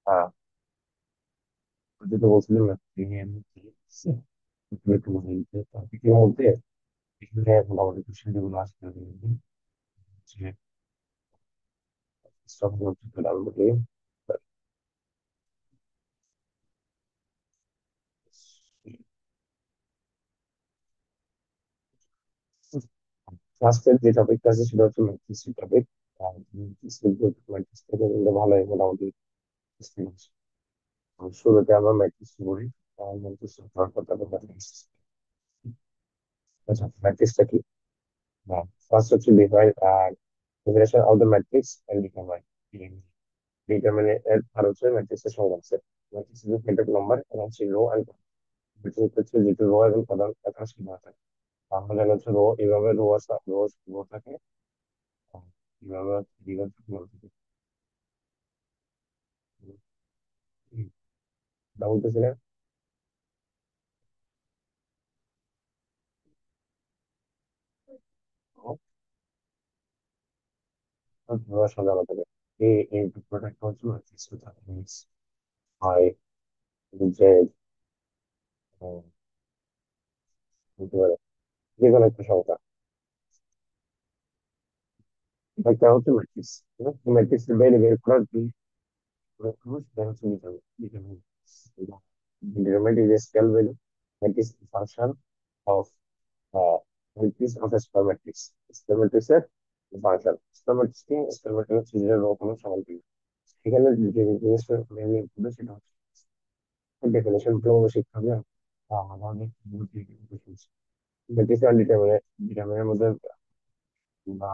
হ্যাঁ, যেটা বলছিলাম টপিকের মধ্যে এখানে মোটামুটি কোশ্চেন যেগুলো আসবে যে স্টক মার্কেট আলমোটি ফার্স্টের যে টপিকটা আছে সেটা হচ্ছে ম্যাট্রিক্স টপিক। আর ম্যাট্রিক্স থেকে কিন্তু ভালোই মোটামুটি বুঝতে পারছি। তো শুরুতে আমরা ম্যাট্রিক্স বলি। ম্যাট্রিক্স পড়ার পর তারপর ম্যাট্রিক্স। আচ্ছা, ম্যাট্রিক্সটা কি? ফার্স্ট হচ্ছে ডিফাইন আর definition of the matrix and determine determine এর আর হচ্ছে ম্যাট্রিক্সের সংজ্ঞা সেট। ম্যাট্রিক্স এর হেডার নাম্বার এবং হচ্ছে রো এন্ড ম্যাট্রিক্স হচ্ছে যেটা রো এবং কলাম একার সীমা থাকে। আমরা জানি হচ্ছে রো এইভাবে রো আছে, রো রো থাকে, এইভাবে রিভার থাকে। বলতেছিলেন রো সাজানো থাকে। এই প্রোডাক্ট হচ্ছে ম্যাট্রিক্স হয় যে বলতে পারে যে কোনো একটা সংখ্যা, একটা হচ্ছে ম্যাট্রিক্স। ম্যাট্রিক্স বাইরে বের করার সেটা হচ্ছে determinant. Determinant is a scale value that is a function of matrix of a square matrix. Square matrix এর ফাংশন স্কয়ার ম্যাট্রিক্স কি? স্কয়ার ম্যাট্রিক্স হচ্ছে যেটা রো কোনো সমান্তরাল। এখানে যে জিনিসটা মেনলি হবে সেটা হচ্ছে ডেফিনেশন গুলো আমরা শিখতে হবে। আমাদের ম্যাট্রিক্স আর ডিটারমিনেন্টের মধ্যে বা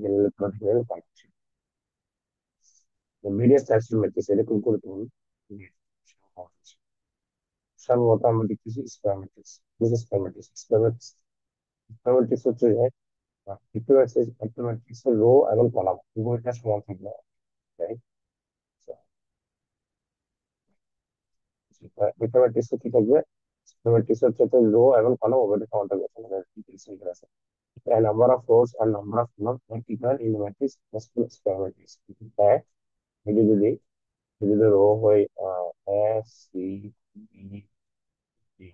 জেনারেল প্রোডাক্ট পাচ্ছি। ভেরিয়াস টাইপস অফ ম্যাট্রিক্স এরকম করে তুমি সাধারণত আমরা দেখতেছি square matrix. Square matrix square matrix হচ্ছে যে একটা ম্যাট্রিক্সের রো এবং কলাম উভয়টা সমান থাকবে, রাইট? একটা ম্যাট্রিক্সে কি থাকবে? একটা ম্যাট্রিক্স হচ্ছে রো এবং কলাম উভয়টা সমান থাকবে। আমাদের ডিটেইলস লিখে আছে a number of rows and number of columns are equal in the matrix plus square matrix. হ্যাঁ, যদি যদি যদি রো হয় এস সি বি ডি,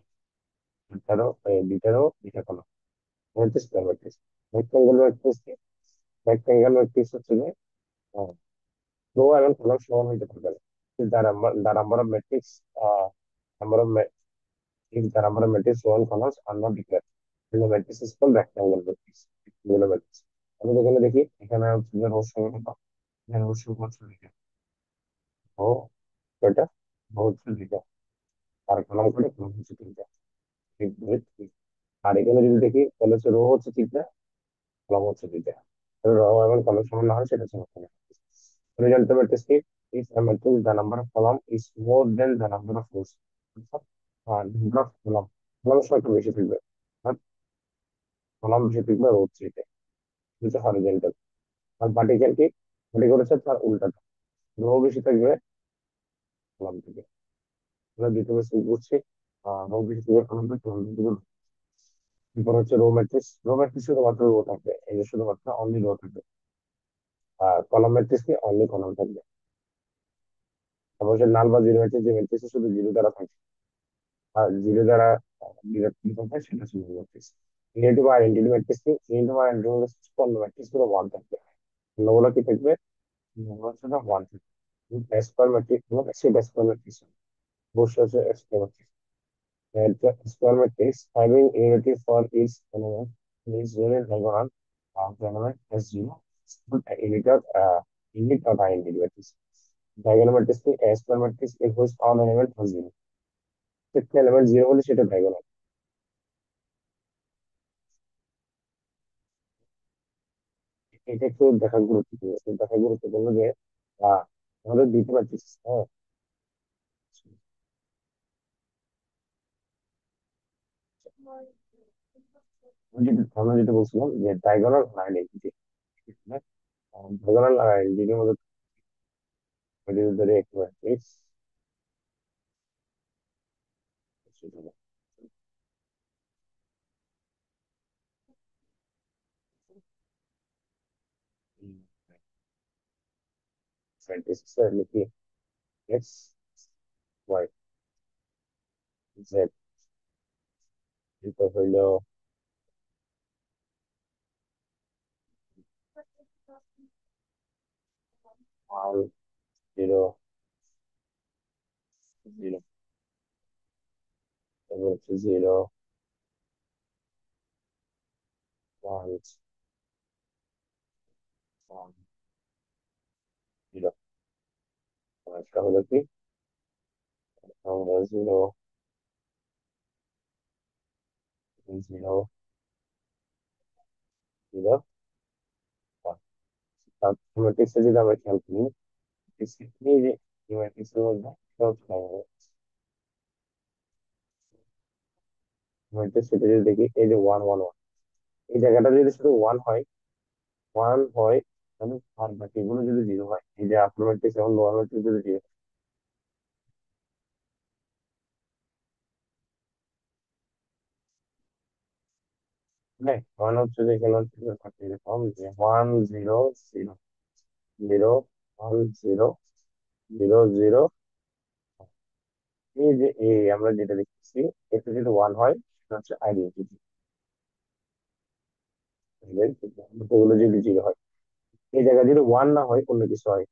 দুইটা কলাম হচ্ছে স্কয়ার ম্যাট্রিক্স। রেক্টাঙ্গেল ম্যাট্রিক্স কি? রেক্টাঙ্গেল ম্যাট্রিক্স হচ্ছে যে রো এবং কলাম সমান হইতে পারবে না। The number of matrix, uh, number of ma- if the number of matrix row and columns are not equal, then the matrix is called rectangle matrix. Rectangular matrix. আমি এখানে দেখি এখানে হচ্ছে যে রো সংখ্যা কত? এখানে রো সংখ্যা হচ্ছে দুইটা। রো কয়টা? রো হচ্ছে দুইটা। আর কলাম কয়টা? কলাম হচ্ছে তিনটা। ঠিক, দুই, তিন। আর এখানে যদি দেখি তাহলে হচ্ছে রো হচ্ছে তিনটা, কলাম হচ্ছে দুইটা। রো এবং কলাম সমান না হয় সেটা হচ্ছে rectangle matrix. Horizontal matrix is a matrix the number of column is more than the number of rows. Number of column column সংখ্যা বেশি থাকবে, আর কলাম বেশি থাকবে রো থ্রিতে, দুটো হরিজন্টাল। আর ভার্টিক্যাল কি? ভার্টিক্যাল হচ্ছে তার উল্টাটা, রো বেশি থাকবে কলাম থেকে। আমরা দ্বিতীয় বেশি করছি রো বেশি থাকবে কলাম থেকে, কলাম থেকে। এরপর হচ্ছে রো ম্যাট্রিক্স। রো ম্যাট্রিক্স শুধুমাত্র রো থাকবে, এই যে শুধুমাত্র অনলি রো থাকবে। আর কলাম ম্যাট্রিক্স কি? অনলি কলাম থাকবে। তারপর হচ্ছে নাল বা জিরো ম্যাট্রিক্স, যে ম্যাট্রিক্স শুধু জিরো দ্বারা থাকে আর জিরো দ্বারা বিভক্ত হয় সেটা হচ্ছে zero matrix. Negative identity matrix কি? নেগেটিভ আইডেন্টিটি হচ্ছে পণ্য ম্যাট্রিক্স গুলো ওয়ান থাকবে, অন্যগুলো কি থাকবে? অন্যগুলো হচ্ছে ওয়ান থাকবে। স্কয়ার ম্যাট্রিক্স এবং সেটা স্কয়ার ম্যাট্রিক্স অবশ্যই হচ্ছে square matrix. Square matrix having unity for each element is very diagonal of the element as zero unit of identity matrix. Diagonal matrix কি? Square matrix in which all element has zero, প্রত্যেকটা element zero হলে সেটা diagonal। এটা একটু দেখা গুরুত্বপূর্ণ, একটু দেখা গুরুত্বপূর্ণ যে আহ, আমাদের দুইটা ম্যাট্রিক্স, হ্যাঁ, আমরা যেটা বলছিলাম যে ডায়াগোনাল আইডেন্টিটি, ডায়াগোনাল আইডেন্টিটির মধ্যে যদি ধরে একটা ম্যাট্রিক্স লিখি এক্স ওয়াই জেড, এটা হইল 1 0 0, তারপর হচ্ছে 0 1 1 0, একটা হলো কি আমরা 0 0 1। ম্যাট্রিক্সে যদি আমরা খেয়াল করি, এই যে ম্যাট্রিক্সের মধ্যে সব ম্যাট্রিক্স, সেটা যদি দেখি এই যে 1 1 1, এই জায়গাটা যদি শুধু ওয়ান হয় তাহলে আর বাকিগুলো যদি জিরো হয়, এই যে আপার ম্যাট্রিক্স এবং লোয়ার ম্যাট্রিক্স যদি জিরো, হ্যাঁ ওয়ান হচ্ছে যে এখানে হচ্ছে যে থাকে এরকম যে 1 0 0 0 1 0 0 0, এই যে আমরা যেটা দেখতেছি, এটা যদি ওয়ান হয় সেটা হচ্ছে আইডেন্টিটি, এগুলো যদি জিরো হয়, এই জায়গায় যদি ওয়ান না হয় অন্য কিছু হয়,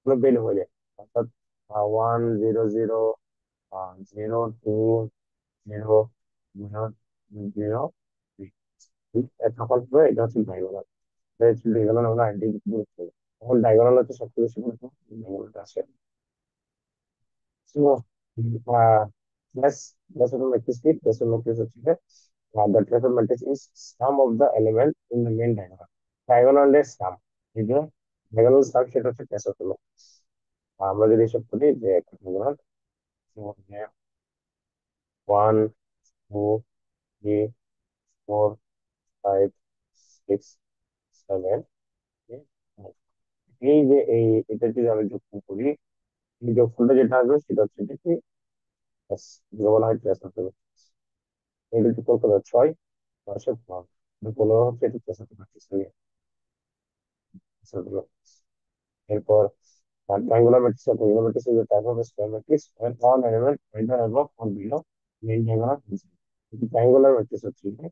কোনো ভ্যালু হইলে, অর্থাৎ 1 0 0 0 0 0 তখন তো এটা হচ্ছে ডায়াগোনাল, এটা হচ্ছে ডায়াগোনাল, আমরা আইডেন্টিটি করতে হবে। তখন ডায়াগোনাল হচ্ছে সবচেয়ে বেশি গুরুত্বপূর্ণ, ডায়াগোনালটা আছে। So, that's what matrix is. That's what matrix is. The triple matrix is sum of the element in the main diagonal. Diagonal is sum. ঠিক আছে? Diagonal sum সেটা হচ্ছে ক্যাশ হলো। আমরা যদি হিসাব করি যে একটা diagonal, one two three four five six seven, এই যে এটা যদি আমি যোগফল করি, এই যোগফলটা যেটা আসবে সেটা হচ্ছে কি, যেটা বলা হয় ক্যাশ হলো। এটা যোগফল কত? 6 6 15 হচ্ছে, এটা ক্যাশ হতে পারতেছি। এরপর triangular matrix, triangular matrix is a type of a square matrix where all elements either above or below main diagonal is triangular matrix হচ্ছে যে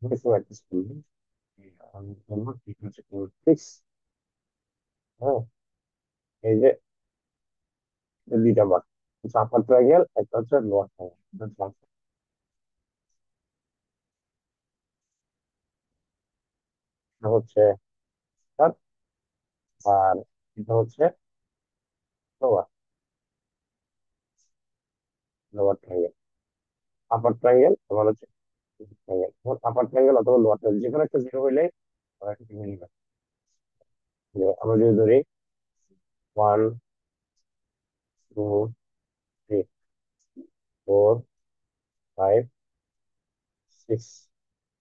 দুটো matrix করলে আমি বলবো frequency matrix। হ্যাঁ, এই যে এই দুইটা বার, আপার ট্রায়াঙ্গেল, একটা হচ্ছে লোয়ার ট্রায়াঙ্গেল, এটা হচ্ছে upper, আর এটা হচ্ছে লোয়ার লোয়ার ট্রায়াঙ্গেল। আপার ট্রায়াঙ্গেল আমার হচ্ছে ট্রায়াঙ্গেল, আপার ট্রায়াঙ্গেল অথবা লোয়ার ট্রায়াঙ্গেল, যে কোনো একটা জিরো হইলে আমরা একটা ভেঙে নিলাম। আমরা যদি ধরি 1 2 3 4 5 6,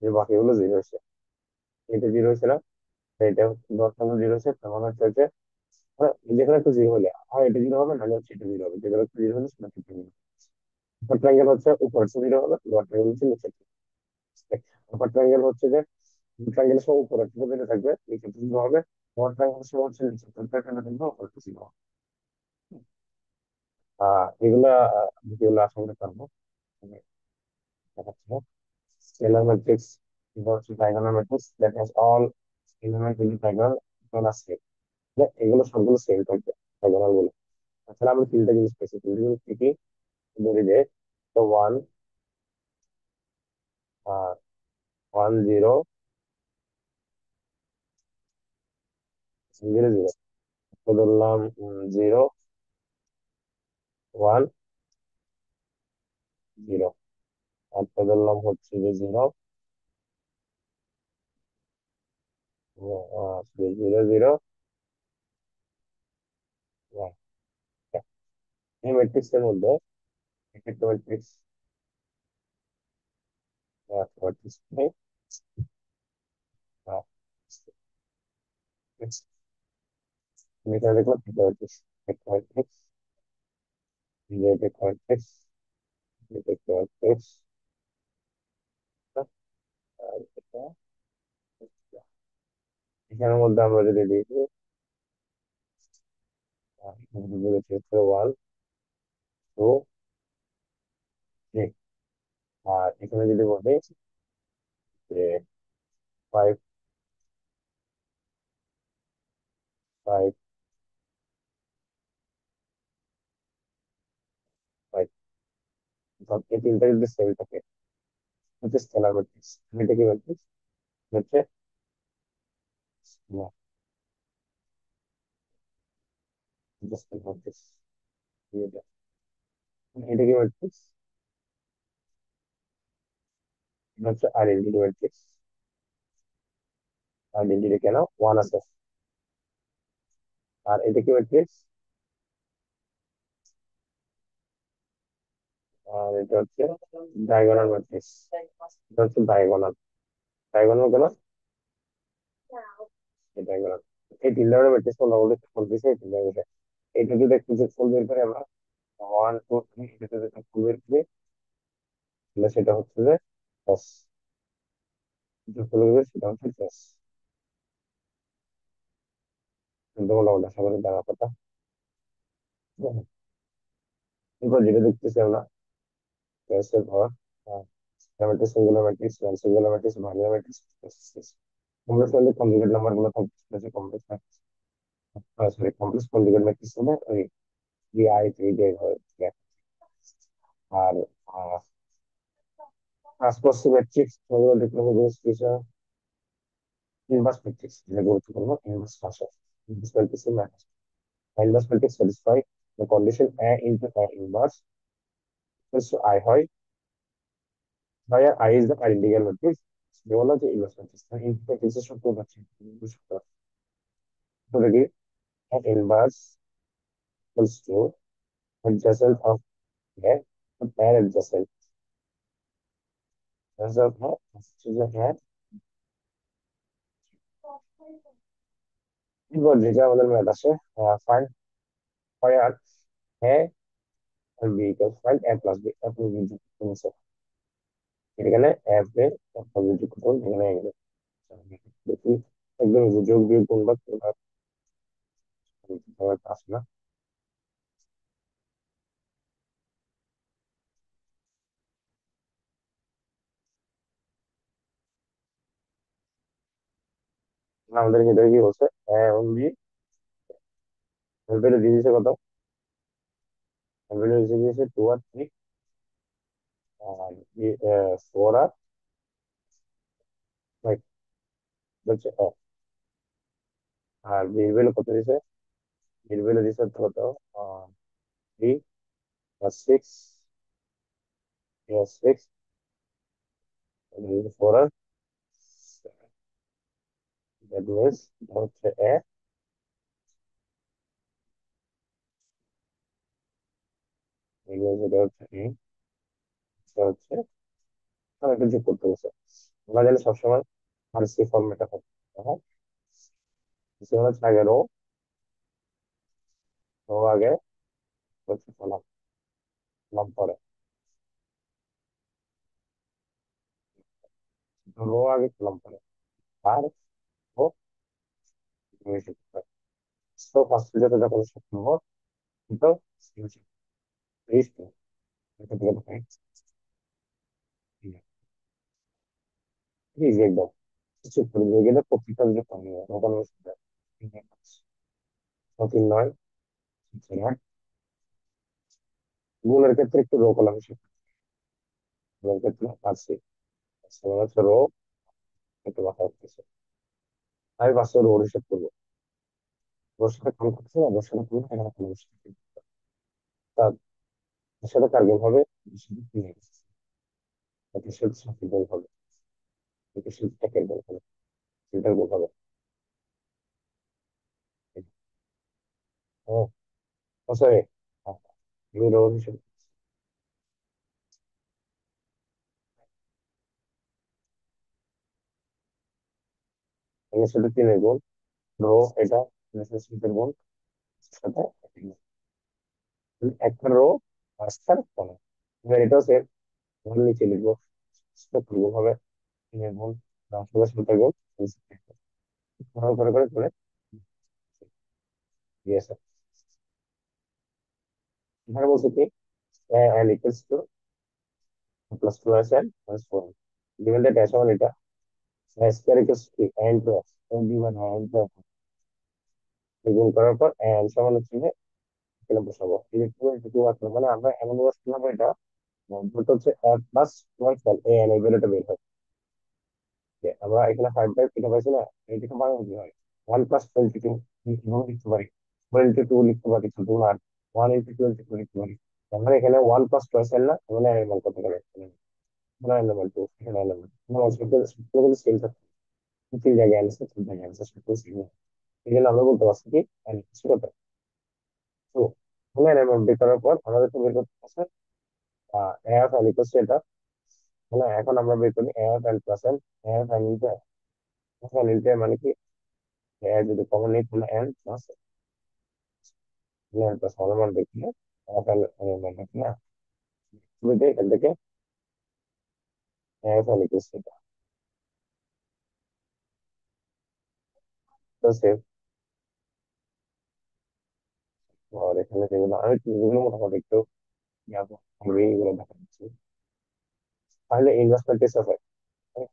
যে বাকিগুলো জিরো হয়েছে, এটা জিরো হয়েছে না, তো এটা দশটা জিরো হয়েছে, তার মানে হচ্ছে যে যেখানে একটা জিরো হলে আর এটা জিরো হবে, নাহলে হচ্ছে এটা জিরো হবে, যেখানে একটা জিরো হলে সেটা একটা জিরো। আপার ট্রায়াঙ্গেল হচ্ছে উপর জিরো হবে, লোয়ার ট্রায়াঙ্গেল হচ্ছে নিচে। আপার ট্রায়াঙ্গেল হচ্ছে যে ট্রায়াঙ্গেলের সব উপরে একটা জিরো থাকবে, নিচে জিরো হবে, লোয়ার ট্রায়াঙ্গেল সব হচ্ছে নিচে একটা থাকবে, উপরে একটা জিরো হবে। এগুলা যেগুলো আশা করি পারবো। মানে দেখাচ্ছি, scalar matrix equals to diagonal matrix that has all element in the diagonal equal as same. এগুলো সবগুলো সেম থাকবে diagonal গুলো। তাছাড়া আমি তিনটা জিনিস পেয়েছি, তিনটা জিনিস কি কি ধরে যে, তো 1 0 0 0, তো ধরলাম 0 1 0, আর তো ধরলাম হচ্ছে যে 0 0 0 1। এই ম্যাট্রিক্স এর মধ্যে একটা ম্যাট্রিক্স ম্যাট্রিক্স আমি এখানে দেখলাম একটা ম্যাট্রিক্স, একটা ম্যাট্রিক্স, একটা ম্যাট্রিক্স, একটা ম্যাট্রিক্স, আর এটা, এখানের মধ্যে আমরা যদি দেখি, এখানে বলেছি হচ্ছে ওয়ান টু, থ্রি। আর এখানে যদি বলি যে ফাইভ, ফাইভ, ফাইভ, এই তিনটা যদি সেম থাকে হচ্ছে স্কেলার ম্যাট্রিক্স। এটা কি ম্যাট্রিক্স হচ্ছে? না, স্কেলার ম্যাট্রিক্স। এটা এটা কি ম্যাট্রিক্স? এটা হচ্ছে আইডেন্টিটি ম্যাট্রিক্স। আইডেন্টিটি কেন ওয়ান আছে। আর এটা কি ম্যাট্রিক্স? আর এটা হচ্ছে ডায়াগোনাল ম্যাট্রিক্স। এটা হচ্ছে ডায়াগোনাল। ডায়াগোনাল কেন? ডায়াগোনাল। এই তিন ধরনের ম্যাট্রিক্স আমরা অলরেডি বলতেছি। এই তিন ধরনের এটা যদি একটু যোগফল বের করে আমরা ওয়ান টু থ্রি, এটা যদি যোগফল বের করি তাহলে সেটা হচ্ছে যে দশ। যোগফল বের সেটা হচ্ছে দশ। কিন্তু মোটামুটি আশা করি জানা কথা। এরপর যেটা দেখতেছি আমরা দশের ঘর, matrix, singular matrix, non singular matrix, vernier matrix, complex হলে কনজুগেট নাম্বার গুলো থাকতেছে complex. Sorry, complex conjugate matrix হলে ওই ডি আই থ্রি দিয়ে হয়। আর ট্রান্সপোজ ম্যাট্রিক্স দেখতে হবে কিছু ইনভার্স ম্যাট্রিক্স, যেটা গুরুত্বপূর্ণ inverse function. Inverse matrix matrix inverse matrix satisfy the condition a into a inverse equals to i হয়, where I is the identical matrix. বলা যে ইনভার্স ম্যাট্রিক্স ইনপুট ম্যাট্রিক্সের সূত্র হচ্ছে কি inverse equals to adjacent of a pair adjacent adjacent है। এবার যেটা আমাদের ম্যাথ আসে, find where a and b equals find a plus b, a plus b equals এখানে অ্যাপ এ পজিটিভ কোণ এখানে angle। দেখি একদম যোগ বিয়োগ গুণ ভাগ আসে না। আমাদের ক্ষেত্রে কি বলছে এ এবং বি ভেলভেটে দিয়ে দিয়েছে কত? ভেলভেটে দিয়ে দিয়েছে টু আর থ্রি, আর ফোর আর ফাইভ হচ্ছে এ। আর বির ভ্যালু কত দিয়েছে? বির ভ্যালু দিয়েছে কত? থ্রি আর সিক্স, সিক্স, ফোর আর দ্যাট মিনস হচ্ছে এ, এটা হচ্ছে এ, এটা হচ্ছে আর একটা যোগ করতে বলছে। আমরা জানি সবসময় আর সি ফর্মেটটা থাকে। হ্যাঁ, সি হচ্ছে আগে রো, রো আগে হচ্ছে কলাম, কলাম পরে, রো আগে কলাম পরে, আর ও মিশে থাকে। তো ফার্স্ট যেটা যখন শূন্য কিন্তু রিস্ক এটা থেকে থাকে ইজি একদম। কিছু করে দিয়ে গেলে প্রত্যেকটা যে কমে ওখানে তিন নয়, নয়। গুণের ক্ষেত্রে একটু রো কলাম হিসেবে, গুণের ক্ষেত্রে পাচ্ছি হচ্ছে রো, একটু মাথা রাখতেছে। আমি পাঁচশো রো হিসেব করবো। ওর সাথে কাম করছে না, ওর সাথে কোনো এখানে কোনো তার সাথে কার গুণ হবে? ওর সাথে তিন এর, একের সাথে সাথে গুণ হবে, একের সাথে একের গুণ হবে, তিনটার গুণ হবে। ও, সরি, আমি রো হিসেবে একের সাথে তিনের গুণ, রো এটা একের সাথে সাতের গুণ, সাথে একের গুণ। একটা রো পাঁচটার কমে। এবার এটাও সেম, ঘর নিচে লিখবো, সতের গুণ হবে, তিনের গুণ, সাথে সাতের গুণ, করে করে করে করে দিয়েছে। এখানে বলছে কি n equals to plus 2s n minus 4. Given that s1 এটা s square equals to n plus n given n plus গুণ করার পর n সমান হচ্ছে যে এখানে বসাবো এই যে 2 into 2 আসলো মানে আমরা এমন বসতে হবে এটা দুটো হচ্ছে প্লাস 12 এ n এই বেরোটা বের হয় যে আমরা এখানে 5 বাই এটা পাইছি না এইটাকে বানানো কি হয় 1 প্লাস 22 এভাবে লিখতে পারি 1 into 2 লিখতে পারি শুধু আর 1 into 22 লিখতে পারি তার মানে এখানে 1 প্লাস 12 এর না মানে এর মান কত করে মানে এর মান 2 এখানে এর মান মানে সবগুলো সেম থাকে তিন জায়গায় অ্যান্সার তিন জায়গায় অ্যান্সার সবগুলো সেম এই জন্য আমরা বলতে পারছি কি অ্যান্সার কত তো মানে এর মান বের করার পর আমাদের তো বের করতে আছে এফ এন ইকুয়াল এটা মানে এখন আমরা বের করি F N plus N F N into F N into মানে কি এর যদি কমন নিই তাহলে N plus N plus one মান দেখলে এফ এন মান দেখি না বুঝতে এখান থেকে এফ এন ইকুয়াল এটা তো সেভ আর এখানে যেগুলো আমি যেগুলো মোটামুটি একটু আমি এইগুলো দেখা দিচ্ছি তাহলে ইনভেস্টমেন্ট টেস্ট অফ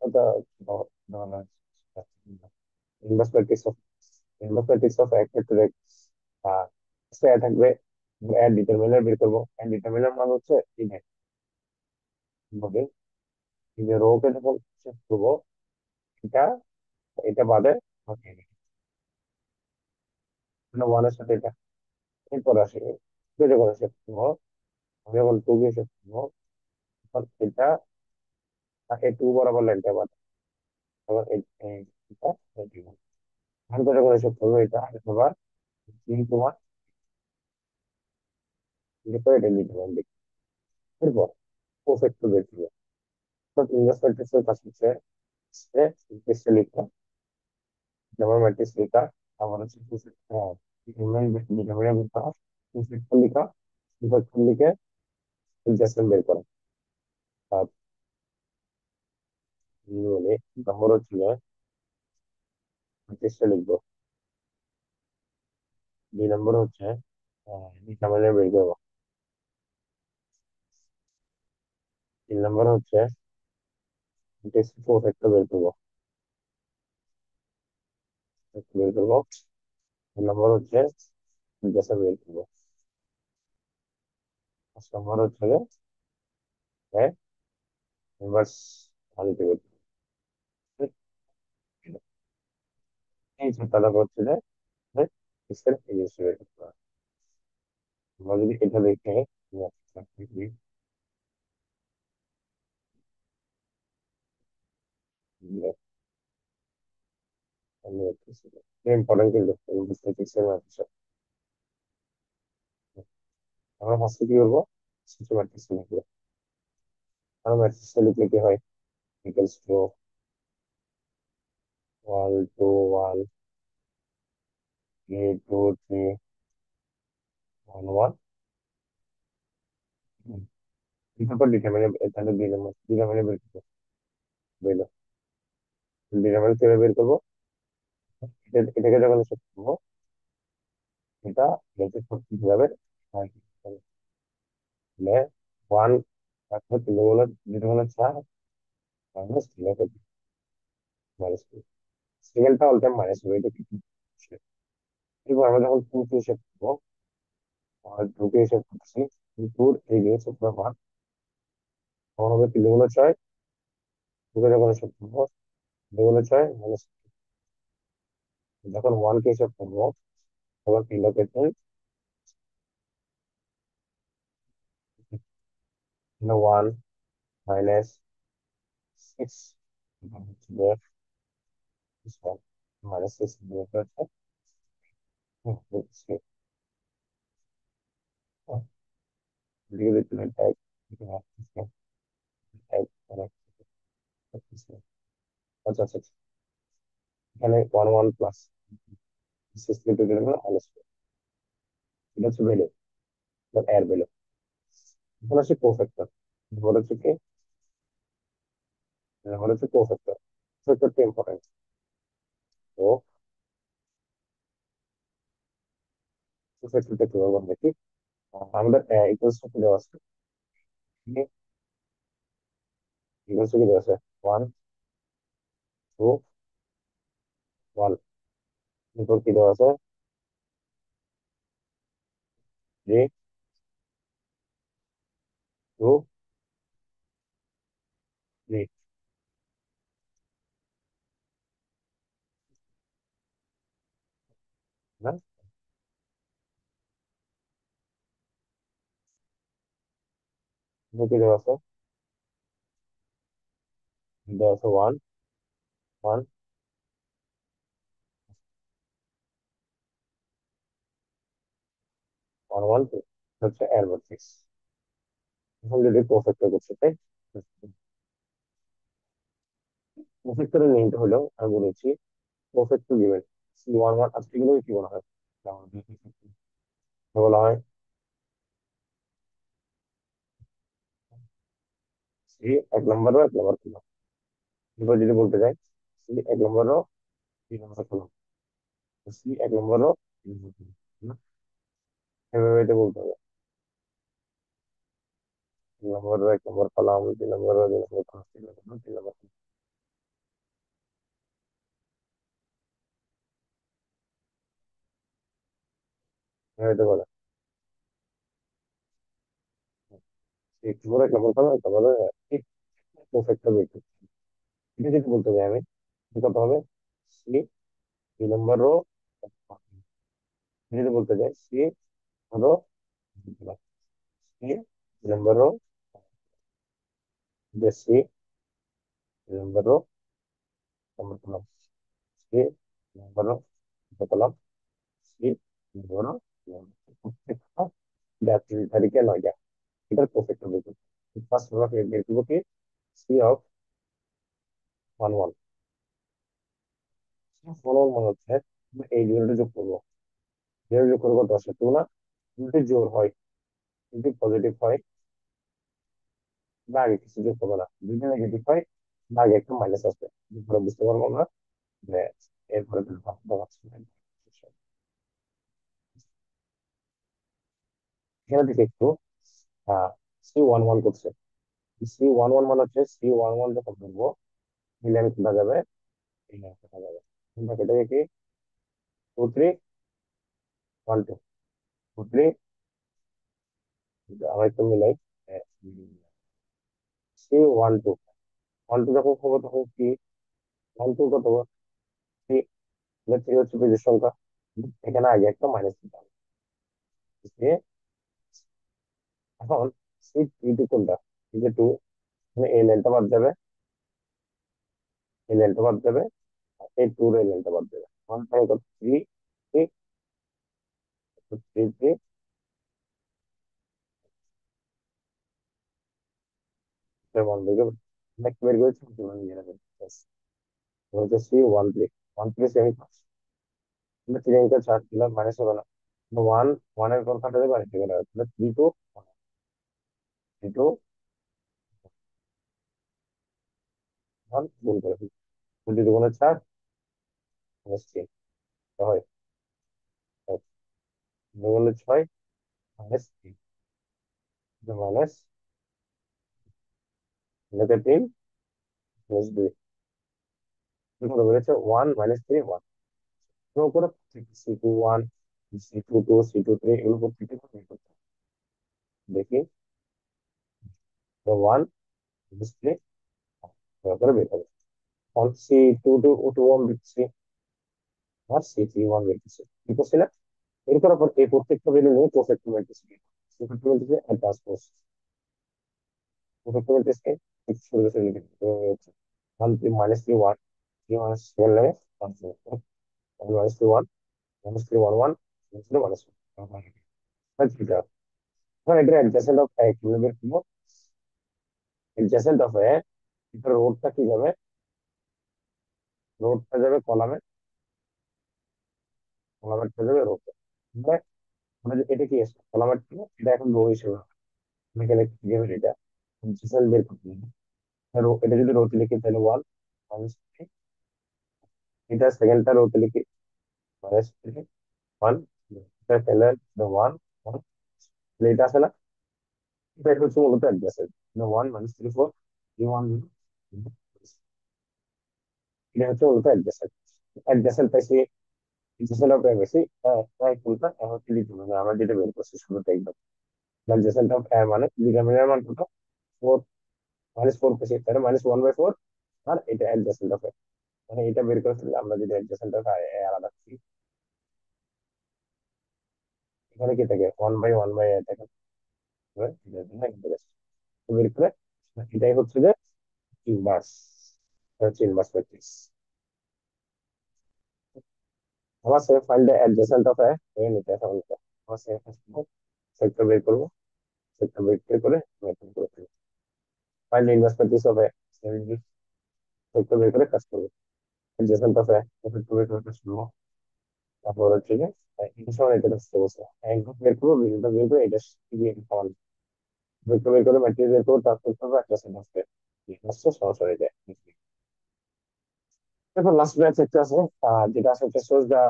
এটা investment test of investment test of এক ক্ষেত্রে সে থাকবে এর ডিটারমিনার বের করবো এর ডিটারমিনার মানে হচ্ছে ইনহেট হবে এই যে রো কে যখন শিফট করবো এটা এটা বাদে ওয়ানের সাথে এটা এরপর আসে টু যখন শিফট করবো আমি যখন টু কে শিফট করবো তখন এটা তাকে টু বরাবর লাইনটা বাদে তখন এটা দিব আমি তো যখন শিফট করবো এটা আবার তিন তোমার এরপর এটা নিতে পারবে এরপর পারফেক্ট বের করবো তো ইনভেস্টমেন্ট টেস্টের কাজ হচ্ছে টেস্টে লিখা যেমন ম্যাট্রিক্স লিখা আমার হচ্ছে ডিটারমিনেন্ট বের করা পারফেক্ট লিখা পারফেক্ট লিখে অ্যাডজাস্টমেন্ট বের করা মানে নম্বর হচ্ছে ম্যাট্রিক্সটা লিখবো 2 নম্বর হচ্ছে ডিটারমিনেন্ট বের করবো 3 নম্বর হচ্ছে টেস্ট পারফেক্ট বের করবো বের করবো 4 নম্বর হচ্ছে অ্যাডজাস্টমেন্ট বের করবো 5 নম্বর হচ্ছে ইনভার্স কোয়ালিটি বের করবো এই তাহলে হচ্ছে যে এক্সেল এই জিনিসটা বের করতে হবে আমরা যদি এটা দেখে ইম্পর্টেন্ট কিন্তু এক্সেল আমরা ফার্স্টে কি করবো সিস্টেম ম্যাট্রিক্স লিখবো আমরা ম্যাট্রিক্সটা লিখলে কি হয় ইকুয়ালস টু 1 2 1 3 2 3 1 1 তারপর ডিটারমিনেন্ট তাহলে ডিটারমিনেন্ট বের করবো বের ডিটারমিনেন্ট কিভাবে বের করবো এটাকে যখন সেট করবো এটা লেখে সত্যি কিভাবে মানে 1 তারপর 3 গুলো 4 মাইনাস 3 মাইনাস 2 সিঙ্গেলটা অল টাইম মাইনাস হবে এটা কি এরপর আমরা যখন টু কে হিসাব করবো আর টু কে হিসাব করছি টুর এই যে সূত্রপাত তখন হবে 3 গুলো 6 টুকে যখন হিসাব করবো 2 গুলো 6 মাইনাস যখন ওয়ান কে হিসাব করবো তখন 3 লোকের 1 মাইনাস 6 মাইনাস 6 আচ্ছা আচ্ছা এখানে 1 1 প্লাস সিক্স কেটে গেলে মাইনাস এটা হচ্ছে ভ্যালু এর ভ্যালু এখন আসে কোফ্যাক্টর বলে হচ্ছে কি বলে হচ্ছে কোফ্যাক্টর কোফ্যাক্টরটা ইম্পর্টেন্ট তো কোফ্যাক্টরটা কিভাবে দেখি আমাদের ইকুয়ালস টু দেওয়া আছে ইকুয়াল টু কি দেওয়া আছে? 1 2 1। এরপর কি দেওয়া আছে? 3 2 3। না, এরপর কি দেওয়া আছে? দেওয়া আছে 1 1 1 1 2 হচ্ছে এর ম্যাট্রিক্স। এখন যদি প্রফেক্ট করছে, তাই প্রফেক্টরের নিয়মটা হলো আমি বলেছি প্রফেক্ট গিভেন C11 আজকে গেলে কি বলা হয়? বলা হয় সি 1 নম্বর রো 1 নম্বর কলাম। এবার যদি বলতে যাই সি 1 নম্বর রো 3 নম্বর কলাম, সি 1 নম্বর রো 3 নম্বর কলাম। এভাবে এটা বলতে হবে 3 নম্বর রো 1 নম্বর কলাম, 3 নম্বর রো 2 নম্বর কলাম, 3 নম্বর রো 3 নম্বর কলাম। এভাবে এটা বলে সি 1 নম্বর 1 নম্বর কলাম 1 নম্বর রো প্রফেক্ট হবে। এটা যদি বলতে যাই আমি কত হবে? সি 3 নম্বর রো যদি বলতে যাই সি ধরো সি 3 নম্বর রো সি 3 নম্বর রো নম্বর কলাম, সি নম্বর রো কলাম, সি নম্বর রো প্রত্যেকটা ব্যাটারি তারিখে 9টা। এটার প্রফেক্ট হবে। ফার্স্ট আমরা বের করবো কি সি অফ 1 1। 1 1 মানে হচ্ছে আমরা এই দুটো যোগ করবো, যেটা যোগ করবো 10 টু না, যদি জোর হয় যদি পজিটিভ হয় বা আগে কিছু যোগ করবো না, যদি নেগেটিভ হয় বা আগে একটা মাইনাস আসবে, এরপরে বুঝতে পারবো আমরা যে এরপরে দেখাচ্ছি। এখানে থেকে একটু C11 করছে। C11 মানে হচ্ছে C11 যখন ধরবো এই লাইন কোথা যাবে? এই লাইন কোথা যাবে? আমরা এটাকে কি 2 3 1 2 2 3। আমরা একটু মিলাই C 1 2 1 2 যখন হবো তখন কি 1 2 কত? 3। 3 হচ্ছে বিজোড় সংখ্যা, এখানে আগে একটা মাইনাস দিতে হবে। দিয়ে এখন C 2 কোনটা? C 2 মানে এই লাইনটা বাদ যাবে, এই লাইনটা বাদ যাবে, আর এই 2 এই লাইনটা বাদ যাবে। 1 3 3 3 3 1 বের করে বের করেছি তোমরা নিজেরা বের করতে পারছো। হচ্ছে C 1 3 1 3 সেমি আমরা 3 অঙ্কের 4 দিলাম মাইনাস হবে না। 1 1 এর পর কাটা যাবে আরেকটা করে তাহলে 3 2 1 গুণ করে ফেলি। 2 2 4 মাইনাস 3 হয় 2 6 মাইনাস 3 মাইনাস 3 প্লাস 2 কত বেড়েছে? 1 - 3 1 করে C 2 1 C 2 2 C 2 3 এগুলো প্রত্যেকটা বের করতে হবে। দেখি 1 - 3 করে বের হবে। on C 2 2 1 দিচ্ছি আর C 3 1 দিচ্ছি, কি করছি না? এরপর আবার এই প্রত্যেকটা ভ্যালু নিয়ে প্রফেক্ট ম্যাট্রিক্স প্রফেক্ট ম্যাট্রিক্সে একটা ট্রান্সপোজ প্রফেক্ট ম্যাট্রিক্সকে ঠিক করে করে লিখে দিতে হবে হচ্ছে 1 - 3 1 3 - 7 লাগে -1 -3 1 1 -3 -1 ঠিক আছে। এখন এটা অ্যাডজাসেন্ট অফ কিভাবে বের করবো? অ্যাডজাসেন্ট অফ এটা রোডটা কি যাবে? রোডটা যাবে কলামে, কলামেরটা যাবে রোডে। মানে মানে এটা কি আছে কলামের থেকে এটা এখন রো হিসেবে আমি এখানে কি হবে এটা অ্যাডজাসেন্ট বের করতে হবে। এটা যদি রোতে লিখি তাহলে 1 - 3, এটা সেকেন্ডটা রোতে লিখি -3 1, এটা তাহলে 1 1 এটা আছে না? এটা হচ্ছে মূলত অ্যাডজাসেন্ট। 1 - 3 4 ওয়ান, এটা হচ্ছে মূলত অ্যাডজাসেন্ট। অ্যাডজাসেন্ট পাইছি, অ্যাডজাসেন্ট অফ বেশি তাই কোনটা এখন হচ্ছে লিখবো আমরা যেটা বের করছি শুরুতে একদম। অ্যাডজাসেন্ট অফ মানে ডিটারমিনার মান কত, 4, -4 পেয়েছি, তাহলে -1/4। আর এটা অ্যাডজাসেন্ট অফ, মানে এটা বের করে ফেললে আমরা যদি অ্যাডজাসেন্ট অফ আলাদা করি, এখানে কি থাকে 1/1 থাকে, এটার জন্য interest বের করে, এটাই হচ্ছে যে ইনভার্স, হচ্ছে ইনভার্স ম্যাট্রিক্স। আমার সেভ ফাইলটা অ্যাডজেসেন্ট অফ হয়ে নিতে হবে আমাকে। আমার সেভ সেক্টর বের করবো, সেক্টর বের করে মেথড করে ফেলবো। ফাইল ইনভার্স ম্যাট্রিক্স হবে, সেক্টর বের করে কাজ করবো। অ্যাডজেসেন্ট অফ সেক্টর বের করে কাজ করবো। তারপর হচ্ছে যে এটা সমান এটা অবস্থা, এক গ্রুপ বের করবো, বিভিন্ন বের করে এটা সমান ভেক্টর বের করে ম্যাট্রিক্স বের করবো, ট্রান্সফার করবো, অ্যাডজেসেন্ট অফ সহজ হয়ে যায়। দেখো লাস্ট ব্যাচ একটা আছে, যেটা আছে হচ্ছে solve the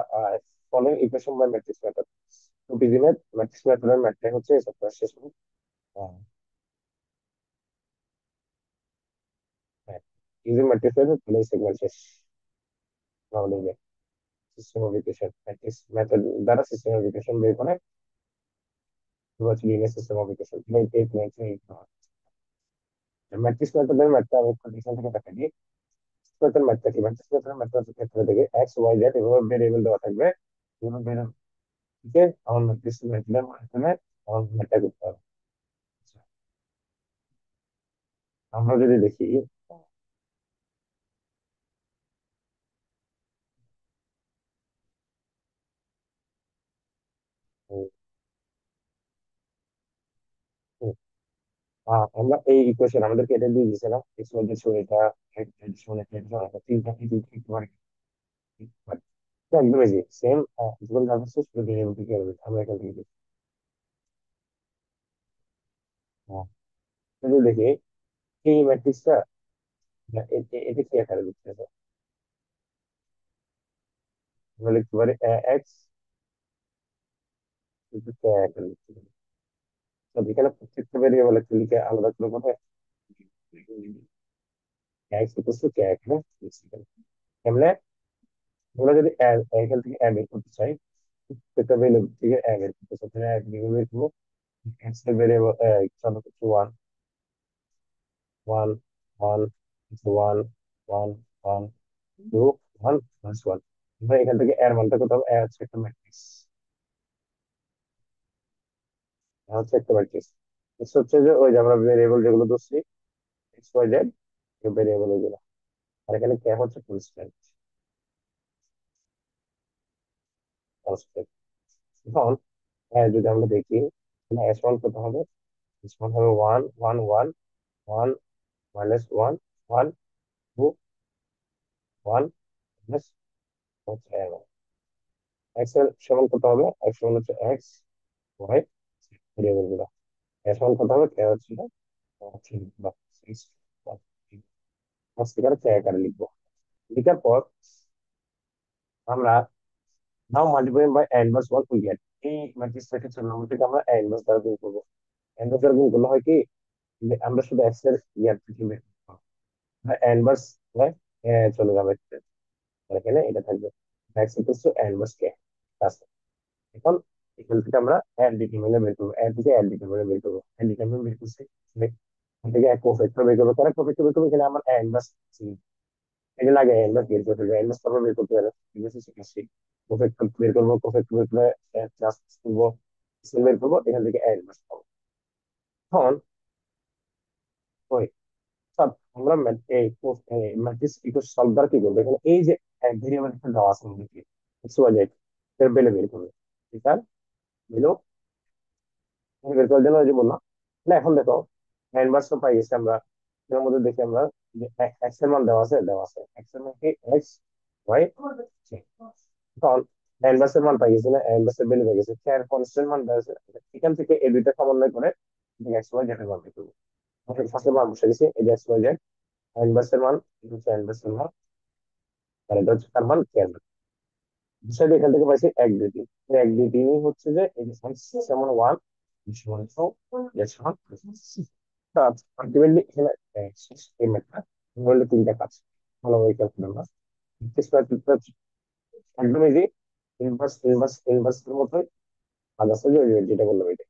following equation by matrix method. তো বিজিমের ম্যাট্রিক্স মেথডের ম্যাথটা হচ্ছে এই সপ্তাহ শেষ হবে। হ্যাঁ, ইউজিং ম্যাট্রিক্স মেথড তাহলে সেগমেন্ট শেষ আমাদের। System of equation matrix method দ্বারা সিস্টেম অফ ইকুয়েশন বের করে হচ্ছে linear system of equation. Matrix মেথডের ম্যাথটা আমি কন্ডিশন থেকে দেখা দিই। মেথড ম্যাথটা কি, ম্যাট্রিক্স মেথডের ম্যাথটার ক্ষেত্রে থেকে এক্স ওয়াই জেড এভাবে ভেরিয়েবল দেওয়া থাকবে, এভাবে ভেরিয়েবল থেকে আমার ম্যাট্রিক্স মেথডের মাধ্যমে আমার ম্যাথটা করতে হবে। আচ্ছা, আমরা যদি দেখি, উম, উম, আমরা এই ইকুয়েশন আমাদেরকে এটা দিয়ে দিয়েছিলাম, এক্স ওয়াই জেড সমান এটা, এটা সমান এটা, এটা সমান এটা, তিনটা কি একটু একদম ইজি সেম। জীবন যাচ্ছে শুধু ভেরিয়েবল থেকে আমরা এখান থেকে দেখি। হ্যাঁ, যদি দেখি এই ম্যাট্রিক্সটা, এটা কি আকারে লিখতে হবে, আমরা লিখতে পারি এক্স কিন্তু কে আকারে লিখতে পারি। তো এখানে প্রত্যেকটা ভেরিয়েবল একটু লিখে আলাদা করে বলে এক্স ইকুয়াল কে আকারে লিখছি এখানে। এমনি আমরা যদি এখান থেকে বের করতে চাই, প্রত্যেকটা ভেরিয়েবল থেকে বের করতে চাই, তাহলে এক বের করবো, এক্স এর ভেরিয়েবল চলো হচ্ছে one, one, one, one, one, one, two, one, plus one. আমরা এখান থেকে এর মানটা কোথাও এ হচ্ছে একটা ম্যাট্রিক্স, হচ্ছে একটা ম্যাট্রিক্স। হচ্ছে যে ওই যে আমরা ভেরিয়েবল যেগুলো ধরছি এক্স ওয়াই জেড, ভেরিয়েবল এগুলো, আর এখানে কে হচ্ছে কনস্ট্যান্ট, কনস্ট্যান্ট। এখন যদি আমরা দেখি তাহলে এস ওয়ান কত হবে, এস ওয়ান হবে one, one, one, one, -1, one, two, one, plus হচ্ছে এক্স এর সমান কত হবে, এক্স সমান হচ্ছে এক্স ওয়াই ভেরিয়েবল গুলো, এস ওয়ান কত হবে, কে হচ্ছে থ্রি বা সিক্স বা এখানে কে আকারে লিখবো। লিখার পর আমরা now multiply by n + 1 we get, এই ম্যাট্রিক্সটাকে 4 নম্বর থেকে আমরা n + দ্বারা গুণ করবো। n দ্বারা গুণ করলে হয় কি, যে আমরা শুধু x এর ইয়ার থেকে বের করবো, n + হয় চলে যাবে, আর এখানে এটা থাকবে x n + k। আচ্ছা, এখন এখান থেকে আমরা n ডিটারমিনেন্ট বের করবো, n থেকে n ডিটারমিনেন্ট বের করবো, n ডিটারমিনেন্ট বের করছি, এখান থেকে এক কোফ্যাক্টর বের করবো, কারণ কোফ্যাক্টর বের করবো এখানে আমার n + এটা লাগে n + বের করতে হবে, n + তারপর বের করতে হবে, ঠিক আছে শিখেছি। কোফ্যাক্টর বের করবো, কোফ্যাক্টর বের করে জাস্ট করবো, বের করবো, এখান থেকে n + পাবো। এখন ওই সব আমরা এই ম্যাট্রিক্স ইকুয়েশন সলভ দ্বারা কি করবো, এখানে এই যে ভেরিয়েবল একটা দেওয়া আছে আমাদেরকে এক্স ওয়াই জেড, এর বেলে বের করবে, ঠিক আছে বেলো বের করার জন্য ওই যে বললাম না। এখন দেখো ইনভার্স তো পাই গেছি আমরা, এর মধ্যে দেখি আমরা যে এক্স এর মান দেওয়া আছে এক্স এর মান কি এক্স ওয়াই, তখন ইনভার্স এর মান পাই গেছি না, ইনভার্স এর ভ্যালু পাই গেছি, এর কনস্ট্যান্ট মান দেওয়া আছে, এখান থেকে এই দুইটা সমন্বয় করে এক্স ওয়াই জেড এর মান বের করবো। ফার্স্টের মান বসে গেছি, এই যে এক্স ওয়াই জেড, ইনভার্স এর মান, এটা হচ্ছে ইনভার্স এর মান, আর এটা হচ্ছে তার মান কে এর মান। বিষয়টা এখান থেকে পাইছি এক দুই তিন, এক দুই তিনই হচ্ছে যে এই যে এক্স যেমন ওয়ান, সমান সমান আলটিমেটলি এখানে এই ম্যাথটা হলো তিনটা কাজ ভালোভাবে খেয়াল করবেন না একদম ইজি ইনভার্স এর মতোই কাজ আছে যে যেটা বললাম এটা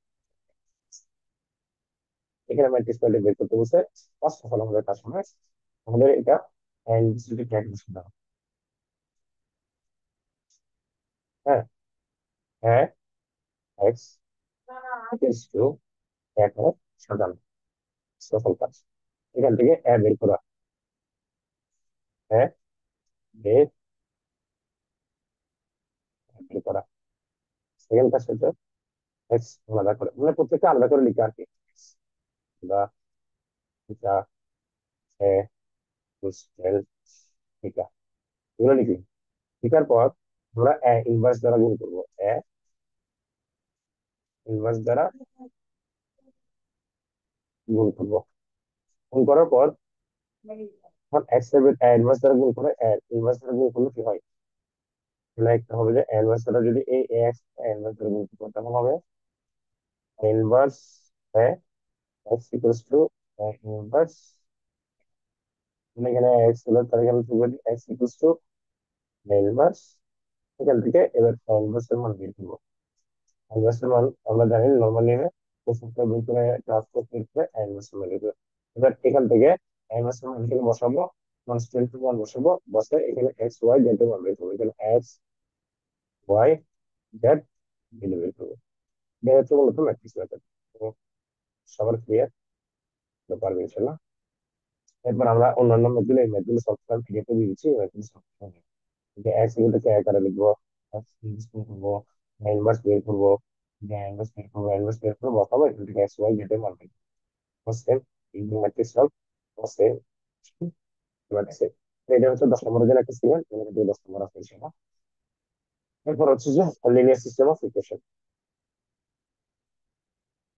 এখানে ম্যাট্রিক্স ভ্যালু বের করতে বলছে ফার্স্ট অফ অল আমাদের কাজ হবে আমাদের এটা যদি ক্যালকুলেশন দাও হ্যাঁ হ্যাঁ এক্স ইকুয়ালস টু এক সাজানো সফল কাজ এখান থেকে বের করা হ্যাঁ বের বের করা সেকেন্ড কাজ হচ্ছে এক্স আলাদা করে মানে প্রত্যেকটা আলাদা করে লিখা আর কি বা এটা এল থিটা এগুলো লিখি লিখার পর আমরা ইনভার্স দ্বারা গুণ করবো ইনভার্স দ্বারা গুণ করবো গুণ করার পর এখন এক্স এর ইনভার্স দ্বারা গুণ করে ইনভার্স দ্বারা গুণ করলে কি হয় মানে একটা হবে যে ইনভার্স দ্বারা যদি এই এক্স ইনভার্স দ্বারা গুণ করবো তখন হবে inverse x equals to inverse মানে এখানে এক্স হলো তার এখানে কি বলি এক্স ইকুয়ালস টু ইনভার্স এখান থেকে এবার ইনভার্স এর মান বের করবো ইনভার্স এর মান আমরা জানি নরমালি প্রসেসটা বের করে ট্রান্সফার করে ইনভার্স এর মান বের করবো। এবার এখান থেকে ইনভার্স এর মান এখানে বসাবো কনস্ট্যান্ট মান বসাবো বসে এখানে এক্স ওয়াই জেড এর মান বের করবো এখানে এক্স ওয়াই জেড বের করবো এটা হচ্ছে মূলত ম্যাট্রিক্স মেথড সবার ক্লিয়ার পারবে ইনশাল্লাহ এরপর আমরা অন্যান্য ম্যাথগুলো এই ম্যাথগুলো সফটওয়্যার থেকে দিয়ে দিচ্ছি এই ম্যাথগুলো সফটওয়্যার যে এক্স এগুলোকে আকারে লিখবো এক্স বের করবো ইনভার্স বের করবো ইনভার্স বের করবো অথবা এখান থেকে এক্স ওয়াই জেড এর মান বের করবো সেম এই ম্যাট্রিক্স সব সেম ম্যাট্রিক্স এটা হচ্ছে 10 নম্বরের জন্য একটা সিগন্যাল এখানে কিন্তু 10 নম্বর আছে ইনশাআল্লাহ এরপর হচ্ছে যে লিনিয়ার সিস্টেম অফ ইকুয়েশন